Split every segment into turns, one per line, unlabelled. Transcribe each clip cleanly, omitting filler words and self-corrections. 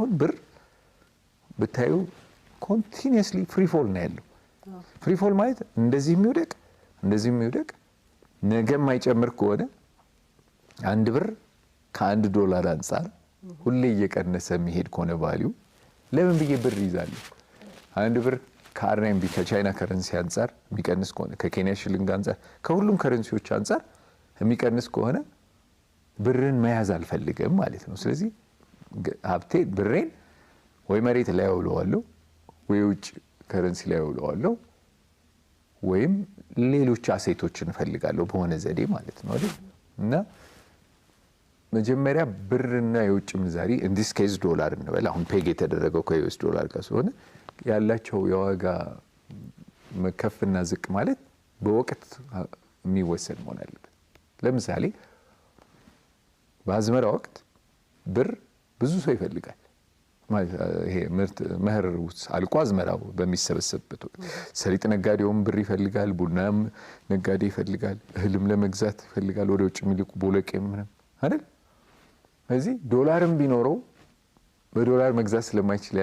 አሁን ብር ብታዩ ኮንቲኒየስሊ ፍሪ ፎል ነው ያለው። ፍሪ ፎል ማለት እንደዚህ የሚወደቅ ነገ የማይጨምር ከሆነ አንድ ብር ከአንድ ዶላር አንፃር ሁሌ እየቀነሰ የሚሄድ ከሆነ ቫልዩ ለምን ብዬ ብር ይዛለሁ? አንድ ብር ከአርኤምቢ ከቻይና ከረንሲ አንፃር የሚቀንስ ከሆነ ከኬንያ ሽሊንግ አንፃር ከሁሉም ከረንሲዎች አንፃር የሚቀንስ ከሆነ ብርን መያዝ አልፈልግም ማለት ነው። ስለዚህ ሀብቴ ብሬን ወይ መሬት ላይ አውለዋለሁ ወይ ውጭ ከረንሲ ላይ አውለዋለሁ ወይም ሌሎች አሴቶችን እፈልጋለሁ በሆነ ዘዴ ማለት ነው አይደል? እና መጀመሪያ ብርና የውጭ ምንዛሪ in this case ዶላር እንበል አሁን ፔግ የተደረገው ከዩኤስ ዶላር ጋር ስለሆነ ያላቸው የዋጋ መከፍና ዝቅ ማለት በወቅት የሚወሰን መሆን አለበት። ለምሳሌ በአዝመራ ወቅት ብር ብዙ ሰው ይፈልጋል ማለት ይሄ ምርት መኸር አልቆ አዝመራው በሚሰበሰብበት ወቅት ሰሊጥ ነጋዴውም ብር ይፈልጋል፣ ቡናም ነጋዴ ይፈልጋል፣ እህልም ለመግዛት ይፈልጋል ወደ ውጭ የሚልኩ ቦለቄም አይደል? ስለዚህ ዶላርም ቢኖረው በዶላር መግዛት ስለማይችል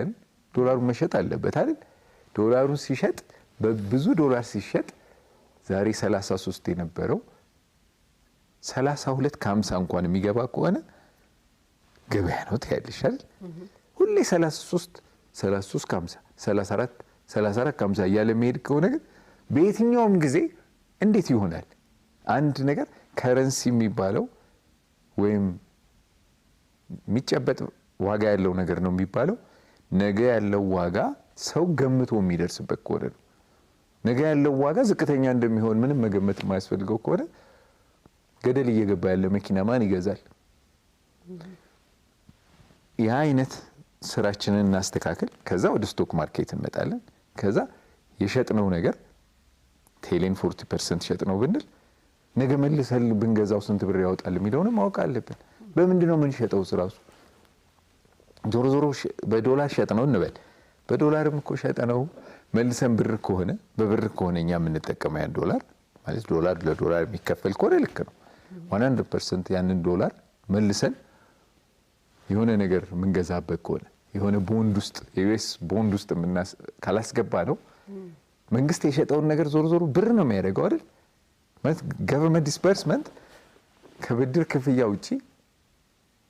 ዶላሩን መሸጥ አለበት አይደል? ዶላሩን ሲሸጥ በብዙ ዶላር ሲሸጥ ዛሬ 33 የነበረው 32 ከ50 እንኳን የሚገባ ከሆነ ገበያ ነው ትያለሽ አይደል? ሁሌ 33 ከ50 34 ከ50 እያለ መሄድ ከሆነ ግን በየትኛውም ጊዜ እንዴት ይሆናል? አንድ ነገር ከረንሲ የሚባለው ወይም የሚጨበጥ ዋጋ ያለው ነገር ነው የሚባለው ነገ ያለው ዋጋ ሰው ገምቶ የሚደርስበት ከሆነ ነው። ነገ ያለው ዋጋ ዝቅተኛ እንደሚሆን ምንም መገመት የማያስፈልገው ከሆነ ገደል እየገባ ያለ መኪና ማን ይገዛል? ያ አይነት ስራችንን እናስተካክል። ከዛ ወደ ስቶክ ማርኬት እንመጣለን። ከዛ የሸጥነው ነገር ቴሌን 40% ሸጥነው ብንል ነገ መልሰን ብንገዛው ስንት ብር ያወጣል የሚለውን ማወቅ አለብን። በምንድነው ምን ሸጠው ራሱ ዞሮ በዶላር ሸጥነው እንበል። በዶላርም እኮ ሸጥነው መልሰን ብር ከሆነ በብር ከሆነ እኛ የምንጠቀመው ያን ዶላር ማለት ዶላር ለዶላር የሚከፈል ከሆነ ልክ ነው 100% ያንን ዶላር መልሰን የሆነ ነገር ምንገዛበት ከሆነ የሆነ ቦንድ ውስጥ የዩኤስ ቦንድ ውስጥ ካላስገባ ነው መንግስት የሸጠውን ነገር ዞሮ ብር ነው የሚያደርገው አይደል? ማለት government disbursement ከብድር ክፍያ ውጪ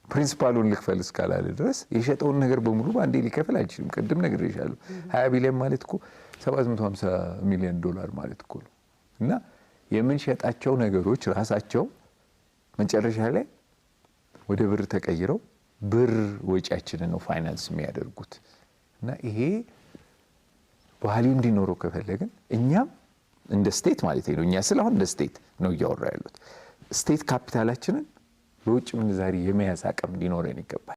ፕሪንሲፓሉን ልክፈል እስካላለ ድረስ የሸጠውን ነገር በሙሉ ባንዴ ሊከፈል አይችልም። ቅድም ነግሬሻለሁ 20 ቢሊዮን ማለት እኮ 750 ሚሊዮን ዶላር ማለት እኮ ነው። እና የምንሸጣቸው ነገሮች ራሳቸው መጨረሻ ላይ ወደ ብር ተቀይረው ብር ወጪያችንን ነው ፋይናንስ የሚያደርጉት። እና ይሄ ቫልዩ እንዲኖረው ከፈለግን እኛም እንደ ስቴት ማለት ነው እኛ ስለሆነ እንደ ስቴት ነው እያወራ ያሉት ስቴት ካፒታላችንን በውጭ ምንዛሪ የመያዝ አቅም ሊኖረን ይገባል።